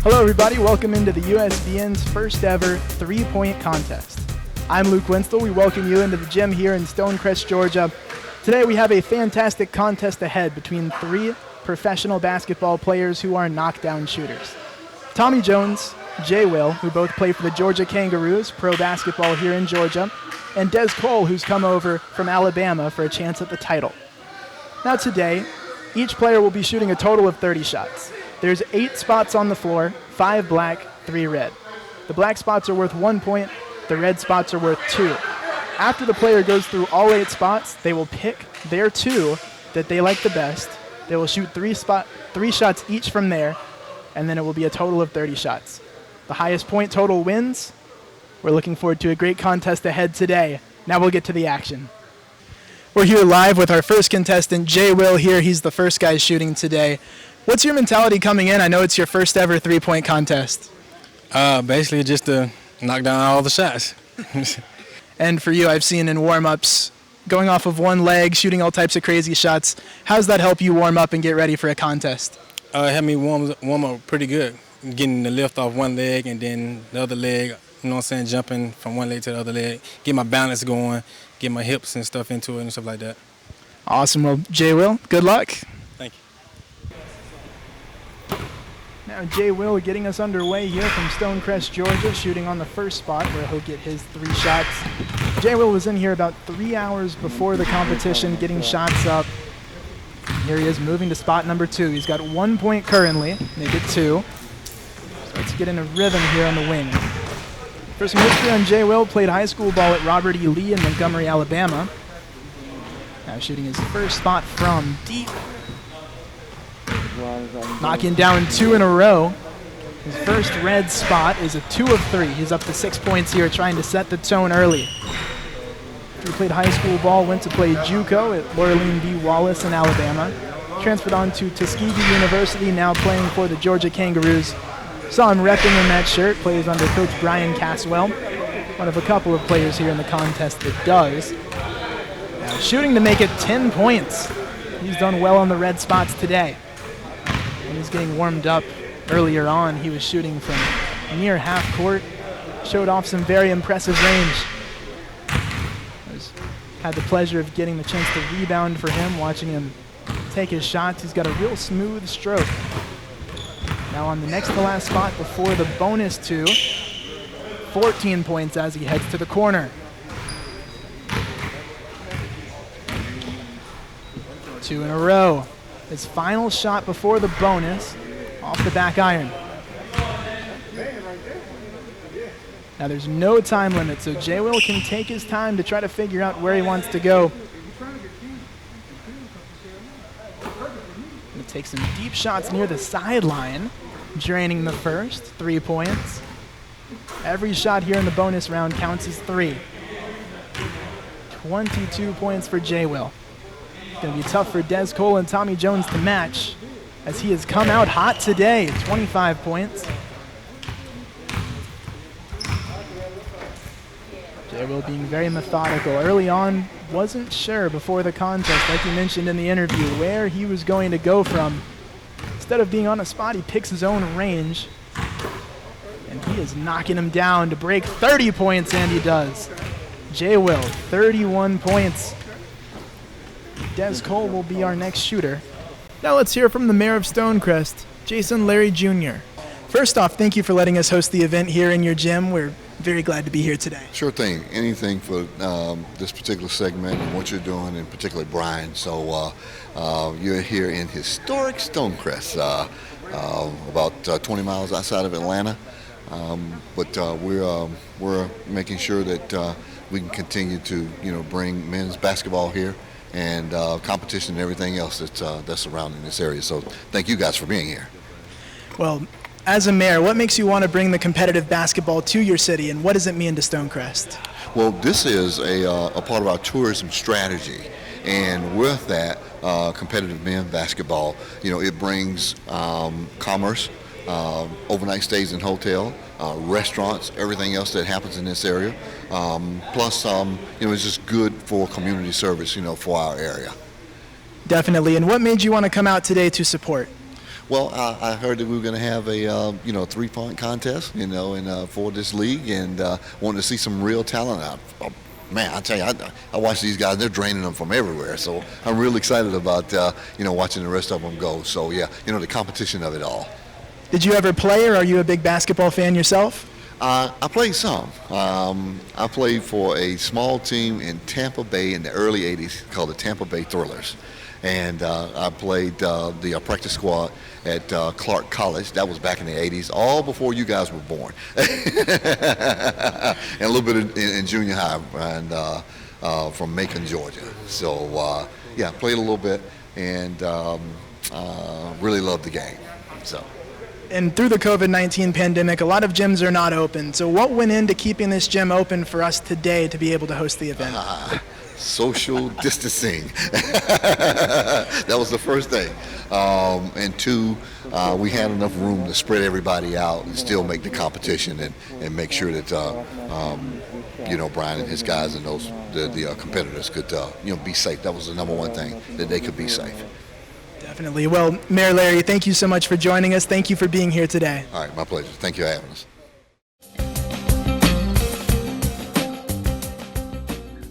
Hello everybody, welcome into the USBN's first ever three-point contest. I'm Luke Winstel. We welcome you into the gym here in Stonecrest, Georgia. Today we have a fantastic contest ahead between three professional basketball players who are knockdown shooters. Tommy Jones, Jay Will, who both play for the Georgia Kangaroos, pro basketball here in Georgia, and Dezz Cole, who's come over from Alabama for a chance at the title. Now today, each player will be shooting a total of 30 shots. There's 8 spots on the floor, 5 black, 3 red. The black spots are worth 1 point, the red spots are worth 2. After the player goes through all 8 spots, they will pick their 2 that they like the best. They will shoot 3 shots each from there, and then it will be a total of 30 shots. The highest point total wins. We're looking forward to a great contest ahead today. Now we'll get to the action. We're here live with our first contestant, Jay Will here. He's the first guy shooting today. What's your mentality coming in? I know it's your first ever three-point contest. Basically just to knock down all the shots. And for you, I've seen in warm-ups, going off of one leg, shooting all types of crazy shots. How does that help you warm up and get ready for a contest? It helped me warm up pretty good. Getting the lift off one leg and then the other leg, you know what I'm saying, jumping from one leg to the other leg, get my balance going, get my hips and stuff into it and stuff like that. Awesome. Well, Jay Will, good luck. Thank you. Now Jay Will getting us underway here from Stonecrest, Georgia, shooting on the first spot where he'll get his 3 shots. Jay Will was in here about 3 hours before the competition, getting shots up. Here he is moving to spot number 2. He's got 1 point currently, make it 2. So let's get in a rhythm here on the wing. For some history on Jay Will, played high school ball at Robert E. Lee in Montgomery, Alabama. Now shooting his first spot from deep. Knocking down 2 in a row. His first red spot is a 2 of 3. He's up to 6 points here, trying to set the tone early. He played high school ball, went to play JUCO at Laureline B. Wallace in Alabama. Transferred on to Tuskegee University, now playing for the Georgia Kangaroos. Saw him repping in that shirt, plays under Coach Brian Caswell, one of a couple of players here in the contest that does. Now shooting to make it 10 points. He's done well on the red spots today. When he's getting warmed up earlier on, he was shooting from near half court, showed off some very impressive range. Had the pleasure of getting the chance to rebound for him, watching him take his shots. He's got a real smooth stroke. Now on the next to last spot before the bonus 2, 14 points as he heads to the corner. 2 in a row. His final shot before the bonus, off the back iron. Now there's no time limit, so Jay Will can take his time to try to figure out where he wants to go. Gonna take some deep shots near the sideline, draining the first, 3 points. Every shot here in the bonus round counts as 3. 22 points for Jay Will. Going to be tough for Dezz Cole and Tommy Jones to match, as he has come out hot today, 25 points. Jay Will being very methodical. Early on, wasn't sure before the contest, like he mentioned in the interview, where he was going to go from. Instead of being on a spot, he picks his own range. And he is knocking him down to break 30 points, and he does. Jay Will, 31 points. Dezz Cole will be our next shooter. Now let's hear from the mayor of Stonecrest, Jason Larry Jr. First off, thank you for letting us host the event here in your gym. We're very glad to be here today. Sure thing. Anything for this particular segment and what you're doing, and particularly Brian. So you're here in historic Stonecrest, about 20 miles outside of Atlanta. But we're making sure that we can continue to bring men's basketball here, and competition and everything else that's surrounding this area. So thank you guys for being here. Well, as a mayor, what makes you want to bring the competitive basketball to your city, and what does it mean to Stonecrest? Well, this is a part of our tourism strategy, and with that, competitive men's basketball, it brings commerce, overnight stays in hotel, restaurants, everything else that happens in this area. Plus, it's just good for community service, for our area. Definitely. And what made you want to come out today to support? Well, I heard that we were going to have a 3-point contest, and for this league, and wanted to see some real talent out. Man, I tell you, I watch these guys; they're draining them from everywhere. So I'm really excited about watching the rest of them go. So yeah, the competition of it all. Did you ever play, or are you a big basketball fan yourself? I played some. I played for a small team in Tampa Bay in the early '80s called the Tampa Bay Thrillers. And I played the practice squad at Clark College. That was back in the 80s, all before you guys were born. And a little bit in junior high and from Macon, Georgia. So, yeah, played a little bit and really loved the game. So. And through the COVID-19 pandemic, a lot of gyms are not open. So what went into keeping this gym open for us today to be able to host the event? Social distancing. That was the first thing. And two, we had enough room to spread everybody out and still make the competition and make sure that Brian and his guys and the competitors could be safe. That was the number one thing, that they could be safe. Definitely. Well, Mayor Larry, thank you so much for joining us. Thank you for being here today. All right, my pleasure. Thank you for having us.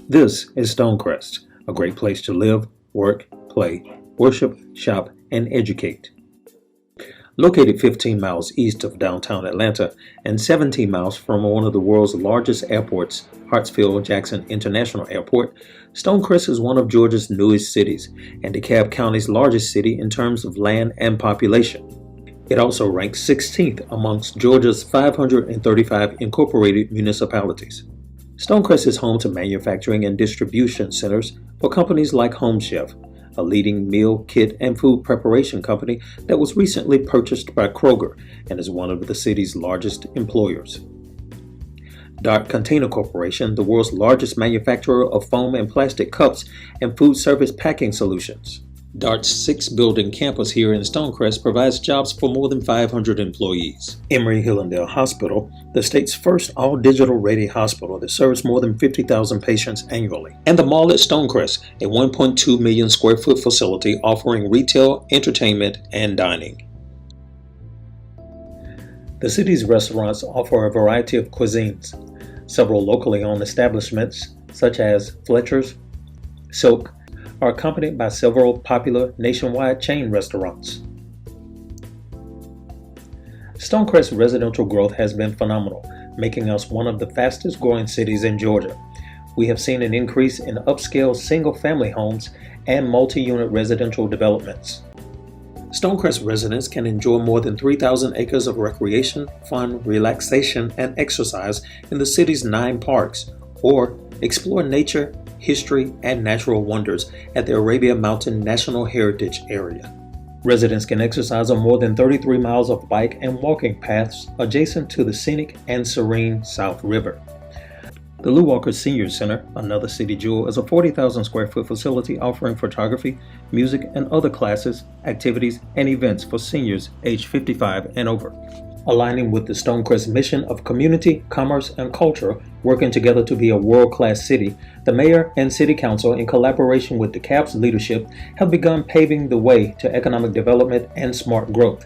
This is Stonecrest, a great place to live, work, play, worship, shop, and educate. Located 15 miles east of downtown Atlanta and 17 miles from one of the world's largest airports, Hartsfield-Jackson International Airport, Stonecrest is one of Georgia's newest cities and DeKalb County's largest city in terms of land and population. It also ranks 16th amongst Georgia's 535 incorporated municipalities. Stonecrest is home to manufacturing and distribution centers for companies like Home Chef, a leading meal, kit, and food preparation company that was recently purchased by Kroger and is one of the city's largest employers. Dart Container Corporation, the world's largest manufacturer of foam and plastic cups and food service packing solutions. Dart's 6-building campus here in Stonecrest provides jobs for more than 500 employees. Emory Hillendale Hospital, the state's first all-digital ready hospital that serves more than 50,000 patients annually. And the Mall at Stonecrest, a 1.2 million square foot facility offering retail, entertainment, and dining. The city's restaurants offer a variety of cuisines. Several locally owned establishments, such as Fletcher's, Silk, are accompanied by several popular nationwide chain restaurants. Stonecrest residential growth has been phenomenal, making us one of the fastest growing cities in Georgia. We have seen an increase in upscale single-family homes and multi-unit residential developments. Stonecrest residents can enjoy more than 3,000 acres of recreation, fun, relaxation, and exercise in the city's 9 parks, or explore nature, history, and natural wonders at the Arabia Mountain National Heritage Area. Residents can exercise on more than 33 miles of bike and walking paths adjacent to the scenic and serene South River. The Lou Walker Senior Center, another city jewel, is a 40,000 square foot facility offering photography, music, and other classes, activities, and events for seniors aged 55 and over. Aligning with the Stonecrest mission of community, commerce, and culture, working together to be a world-class city, the mayor and city council, in collaboration with DeKalb's leadership, have begun paving the way to economic development and smart growth.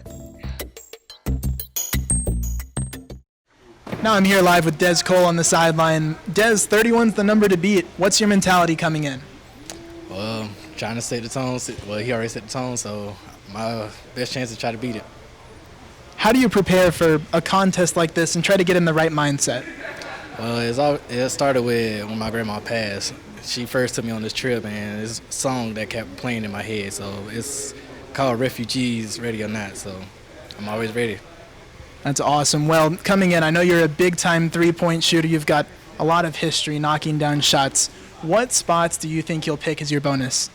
Now I'm here live with Dez Cole on the sideline. Dez, 31's the number to beat. What's your mentality coming in? Well, trying to set the tone. Well, he already set the tone, so my best chance to try to beat it. How do you prepare for a contest like this and try to get in the right mindset? Well, it started with when my grandma passed. She first took me on this trip, and it's a song that kept playing in my head. So it's called Refugees, Ready or Not, so I'm always ready. That's awesome. Well, coming in, I know you're a big-time three-point shooter. You've got a lot of history knocking down shots. What spots do you think you'll pick as your bonus?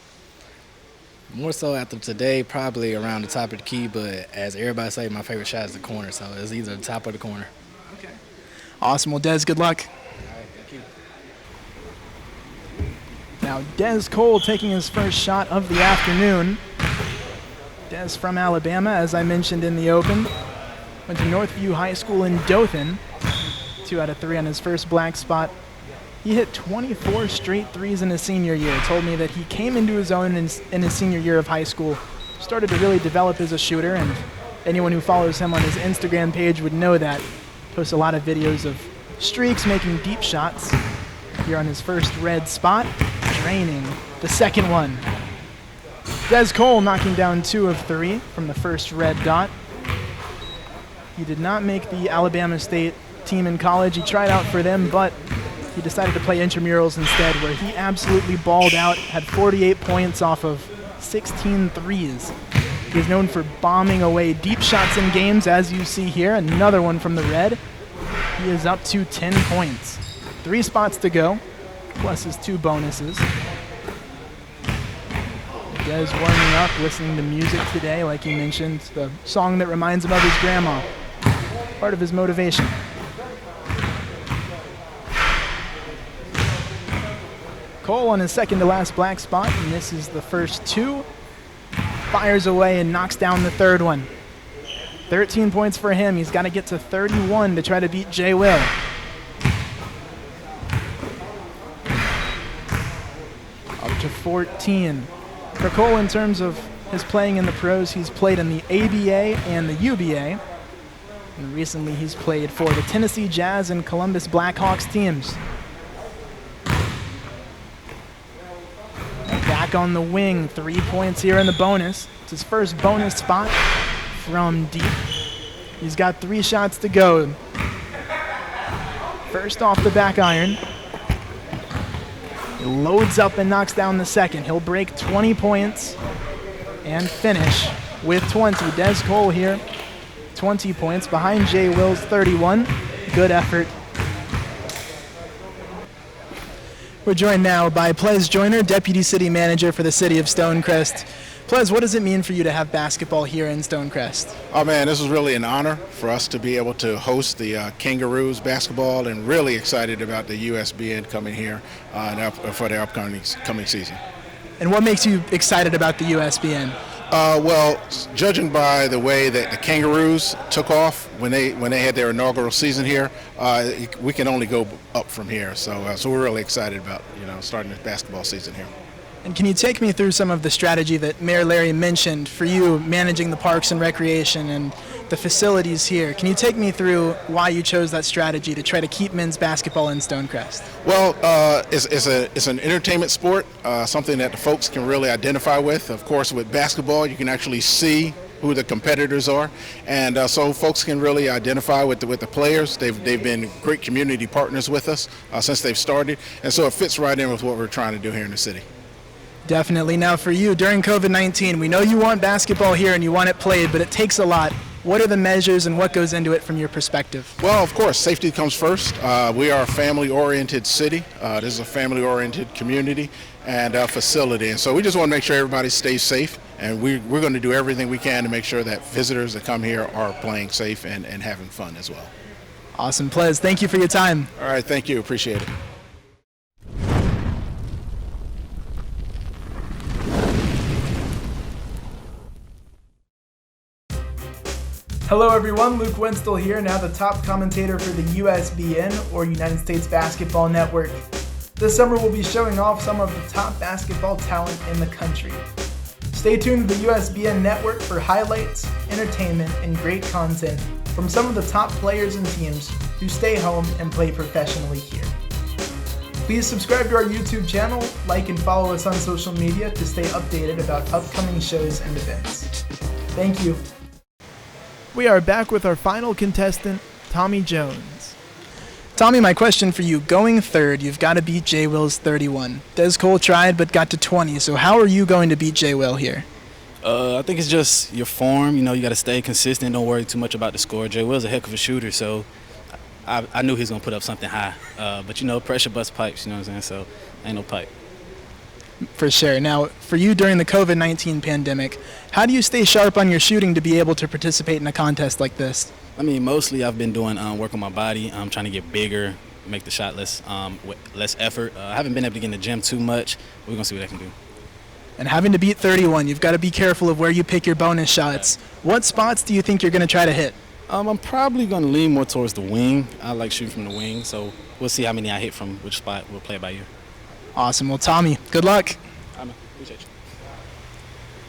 More so after today, probably around the top of the key, but as everybody say, my favorite shot is the corner, so it's either the top or the corner. Okay. Awesome. Well, Dez, good luck. All right, thank you. Now, Dez Cole taking his first shot of the afternoon. Dez from Alabama, as I mentioned in the open. Went to Northview High School in Dothan. 2 out of 3 on his first black spot. He hit 24 straight threes in his senior year. Told me that he came into his own in his senior year of high school, started to really develop as a shooter, and anyone who follows him on his Instagram page would know that. Posts a lot of videos of streaks making deep shots. Here on his first red spot, draining the second one. Dez Cole knocking down 2 of 3 from the first red dot. He did not make the Alabama State team in college. He tried out for them, but he decided to play intramurals instead, where he absolutely balled out, had 48 points off of 16 threes. He's known for bombing away deep shots in games, as you see here. Another one from the red. He is up to 10 points. 3 spots to go, plus his 2 bonuses. Dez warming up, listening to music today, like he mentioned, the song that reminds him of his grandma. Part of his motivation. Cole on his second to last black spot, misses the first 2. Fires away and knocks down the third one. 13 points for him. He's got to get to 31 to try to beat Jay Will. Up to 14. For Cole, in terms of his playing in the pros, he's played in the ABA and the UBA. And recently he's played for the Tennessee Jazz and Columbus Blackhawks teams. Back on the wing, 3 points here in the bonus. It's his first bonus spot from deep. He's got 3 shots to go. First off the back iron. He loads up and knocks down the second. He'll break 20 points and finish with 20. Dez Cole here, 20 points behind Jay Will's 31. Good effort. We're joined now by Dezz Joyner, Deputy City Manager for the City of Stonecrest. Dezz, what does it mean for you to have basketball here in Stonecrest? Oh man, this is really an honor for us to be able to host the Kangaroos basketball, and really excited about the USBN coming here for the upcoming season. And what makes you excited about the USBN? Well, judging by the way that the Kangaroos took off when they had their inaugural season here, we can only go up from here. So we're really excited about starting the basketball season here. And can you take me through some of the strategy that Mayor Larry mentioned for you managing the parks and recreation and the facilities here? Can you take me through why you chose that strategy to try to keep men's basketball in Stonecrest? Well, it's an entertainment sport, something that the folks can really identify with. Of course, with basketball, you can actually see who the competitors are, and so folks can really identify with the players. They've been great community partners with us since they've started, and so it fits right in with what we're trying to do here in the city. Definitely. Now for you, during COVID-19, we know you want basketball here and you want it played, but it takes a lot. What are the measures and what goes into it from your perspective? Well, of course, safety comes first. We are a family-oriented city. This is a family-oriented community and facility, and so we just want to make sure everybody stays safe, and we're going to do everything we can to make sure that visitors that come here are playing safe and having fun as well. Awesome. Dezz, thank you for your time. All right, thank you. Appreciate it. Hello everyone, Luke Winstall here, now the top commentator for the USBN, or United States Basketball Network. This summer we'll be showing off some of the top basketball talent in the country. Stay tuned to the USBN Network for highlights, entertainment, and great content from some of the top players and teams who stay home and play professionally here. Please subscribe to our YouTube channel, like and follow us on social media to stay updated about upcoming shows and events. Thank you. We are back with our final contestant, Tommy Jones. Tommy, my question for you, going third, you've got to beat Jay Will's 31. Dez Cole tried but got to 20, so how are you going to beat Jay Will here? I think it's just your form. You got to stay consistent. Don't worry too much about the score. Jay Will's a heck of a shooter, so I knew he was going to put up something high. But, pressure busts pipes, you know what I'm saying? So ain't no pipe. For sure. Now, for you during the COVID-19 pandemic, how do you stay sharp on your shooting to be able to participate in a contest like this? Mostly I've been doing work on my body. I'm trying to get bigger, make the shot less effort. I haven't been able to get in the gym too much. We're going to see what I can do. And having to beat 31, you've got to be careful of where you pick your bonus shots. What spots do you think you're going to try to hit? I'm probably going to lean more towards the wing. I like shooting from the wing, so we'll see how many I hit from which spot. We'll play it by ear. Awesome. Well, Tommy, good luck. I appreciate you.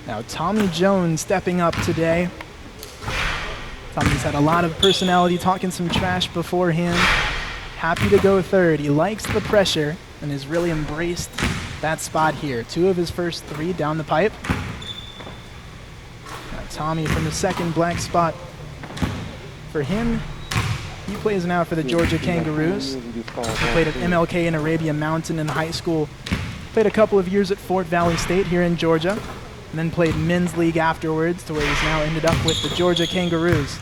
Now Tommy Jones stepping up today. Tommy's had a lot of personality, talking some trash beforehand. Happy to go third. He likes the pressure and has really embraced that spot here. 2 of his first 3 down the pipe. Now Tommy from the second black spot. For him, he plays now for the Georgia Kangaroos. He played at MLK in Arabia Mountain in high school. Played a couple of years at Fort Valley State here in Georgia. And then played men's league afterwards to where he's now ended up with the Georgia Kangaroos.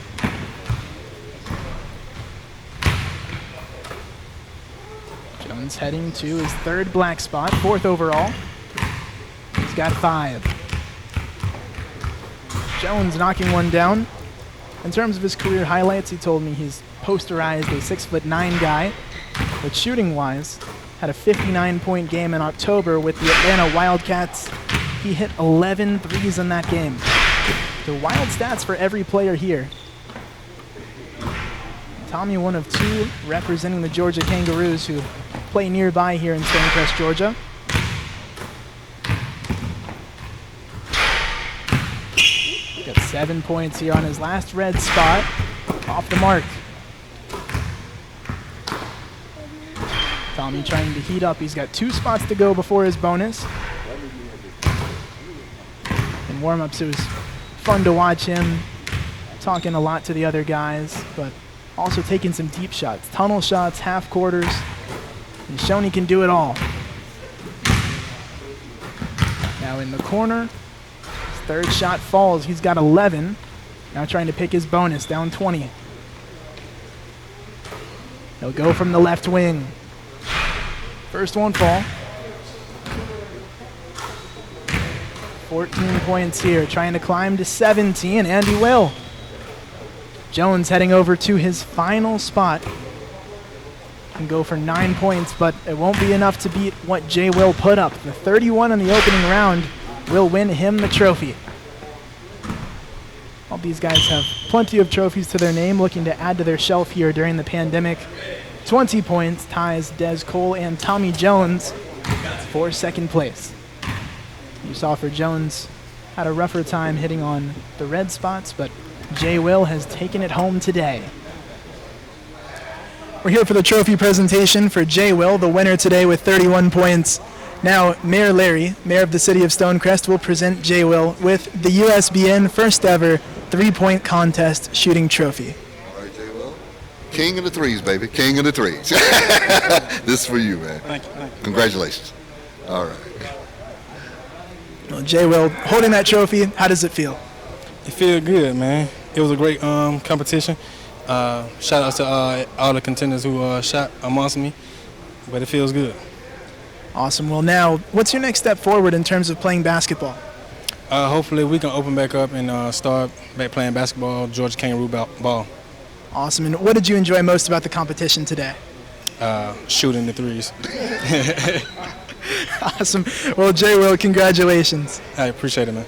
Jones heading to his 3rd black spot, 4th overall. He's got 5. Jones knocking one down. In terms of his career highlights, he told me he's posterized a 6'9" guy, but shooting-wise, had a 59-point game in October with the Atlanta Wildcats. He hit 11 threes in that game. The wild stats for every player here. Tommy, one of 2 representing the Georgia Kangaroos, who play nearby here in Stonecrest, Georgia. Got 7 points here on his last red spot. Off the mark. Tommy trying to heat up. He's got 2 spots to go before his bonus. In warm-ups, it was fun to watch him talking a lot to the other guys, but also taking some deep shots, tunnel shots, half quarters. He's shown he can do it all. Now in the corner, his 3rd shot falls. He's got 11. Now trying to pick his bonus, down 20. He'll go from the left wing. First one fall. 14 points here, trying to climb to 17, and he will. Jones heading over to his final spot. Can go for 9 points, but it won't be enough to beat what Jay Will put up. The 31 in the opening round will win him the trophy. All these guys have plenty of trophies to their name, looking to add to their shelf here during the pandemic. 20 points ties Dez Cole and Tommy Jones for 2nd place. You saw for Jones, had a rougher time hitting on the red spots, but Jay Will has taken it home today. We're here for the trophy presentation for Jay Will, the winner today with 31 points. Now, Mayor Larry, Mayor of the City of Stonecrest, will present Jay Will with the USBN first ever 3-point contest shooting trophy. All right, Jay Will. King of the threes, baby. King of the threes. This is for you, man. Thank you. Congratulations. All right. Well, Jay Will, holding that trophy, how does it feel? It feels good, man. It was a great competition. Shout out to all the contenders who shot amongst me, but it feels good. Awesome. Well, now, what's your next step forward in terms of playing basketball? Hopefully we can open back up and start back playing basketball, Georgia Kangaroo ball. Awesome. And what did you enjoy most about the competition today? Shooting the threes. Awesome. Well, Jay Will, congratulations. I appreciate it, man.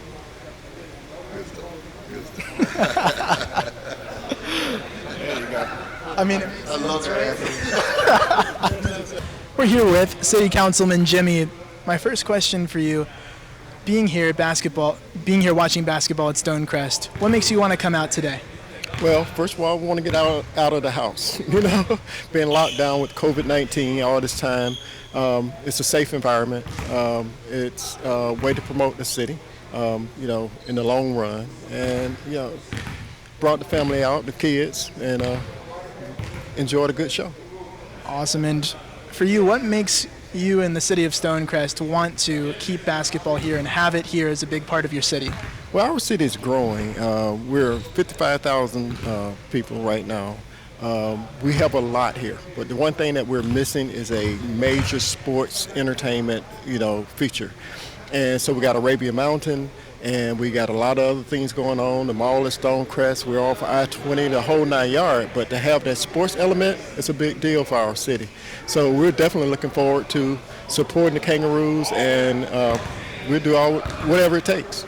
I mean, I love that. we're here with City Councilman Jimmy. My first question for you, being here watching basketball at Stonecrest, what makes you want to come out today? Well, first of all, I want to get out of the house. Being locked down with COVID-19 all this time. It's a safe environment. It's a way to promote the city, in the long run. And, brought the family out, the kids, and enjoyed a good show. Awesome. And for you, what makes you and the city of Stonecrest want to keep basketball here and have it here as a big part of your city? Well, our city is growing. We're 55,000 people right now. We have a lot here, but the one thing that we're missing is a major sports entertainment, feature. And so we got Arabia Mountain, and we got a lot of other things going on. The mall is Stonecrest. We're off I-20, the whole 9 yards. But to have that sports element, it's a big deal for our city. So we're definitely looking forward to supporting the Kangaroos, and we'll do whatever it takes.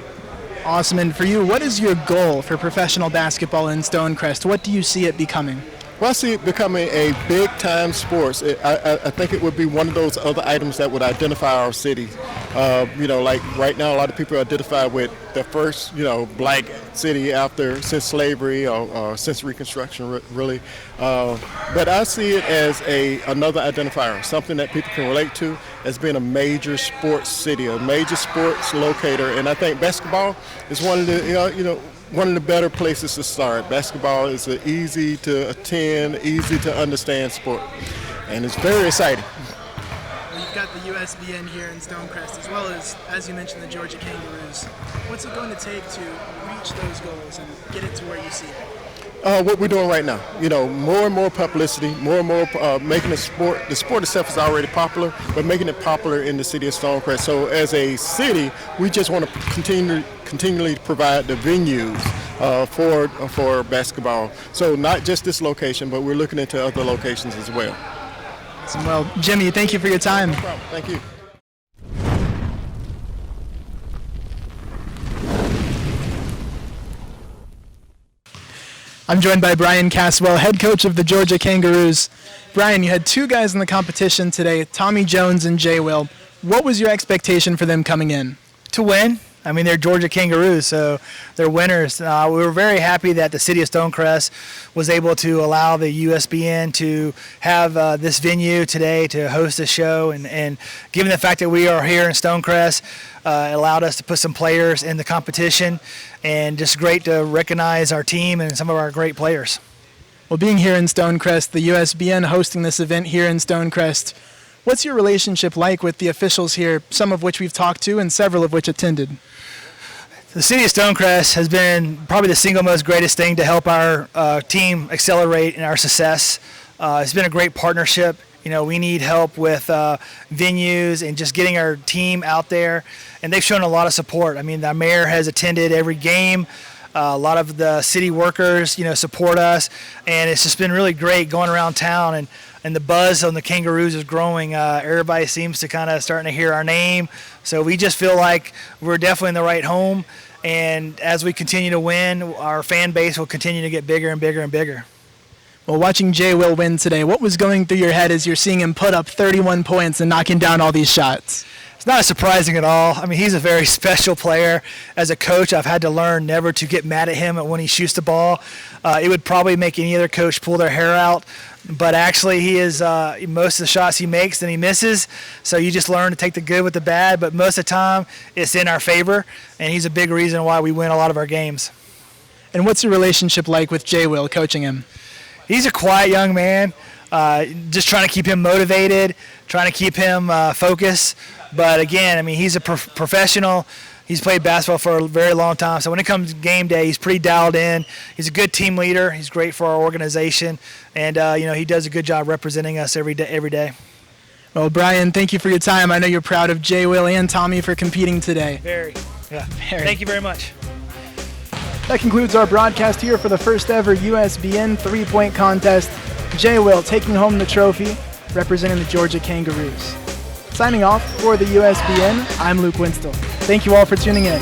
Awesome. And for you, what is your goal for professional basketball in Stonecrest? What do you see it becoming? Well, I see it becoming a big-time sports. I think it would be one of those other items that would identify our city. Like right now, a lot of people identify with the first, black city since slavery or since Reconstruction, really. But I see it as another identifier, something that people can relate to as being a major sports city, a major sports locator. And I think basketball is one of the, one of the better places to start. Basketball is an easy to attend, easy to understand sport, and it's very exciting. Well, you've got the USBN here in Stonecrest, as you mentioned, the Georgia Kangaroos. What's it going to take to reach those goals and get it to where you see it? What we're doing right now, more and more publicity, more and more making the sport itself is already popular, but making it popular in the city of Stonecrest. So as a city, we just want to continually provide the venues for basketball. So not just this location, but we're looking into other locations as well. Well, Jimmy, thank you for your time. No problem. Thank you. I'm joined by Brian Caswell, head coach of the Georgia Kangaroos. Brian, you had two guys in the competition today, Tommy Jones and Jay Will. What was your expectation for them coming in? To win. I mean, they're Georgia Kangaroos, so they're winners. We were very happy that the city of Stonecrest was able to allow the USBN to have this venue today to host the show, and given the fact that we are here in Stonecrest, it allowed us to put some players in the competition, and just great to recognize our team and some of our great players. Well, being here in Stonecrest, the USBN hosting this event here in Stonecrest, what's your relationship like with the officials here, some of which we've talked to and several of which attended? The city of Stonecrest has been probably the single most greatest thing to help our team accelerate in our success. It's been a great partnership. We need help with venues and just getting our team out there, and they've shown a lot of support. I mean, the mayor has attended every game. A lot of the city workers, support us, and it's just been really great going around town, and the buzz on the Kangaroos is growing. Everybody seems to kind of starting to hear our name, so we just feel like we're definitely in the right home, and as we continue to win, our fan base will continue to get bigger and bigger and bigger. Well, watching Jay Will win today, what was going through your head as you're seeing him put up 31 points and knocking down all these shots? It's not surprising at all. I mean, he's a very special player. As a coach, I've had to learn never to get mad at him when he shoots the ball. It would probably make any other coach pull their hair out. But actually, he is most of the shots he makes, then he misses. So you just learn to take the good with the bad. But most of the time, it's in our favor. And he's a big reason why we win a lot of our games. And what's your relationship like with Jay Will, coaching him? He's a quiet young man. Just trying to keep him motivated, trying to keep him focused. But again, I mean, he's a professional. He's played basketball for a very long time. So when it comes to game day, he's pretty dialed in. He's a good team leader. He's great for our organization. And, he does a good job representing us every day. Well, Brian, thank you for your time. I know you're proud of Jay Will and Tommy for competing today. Very. Thank you very much. That concludes our broadcast here for the first ever USBN three-point contest. Jay Will taking home the trophy, representing the Georgia Kangaroos. Signing off for the USBN, I'm Luke Winstall. Thank you all for tuning in.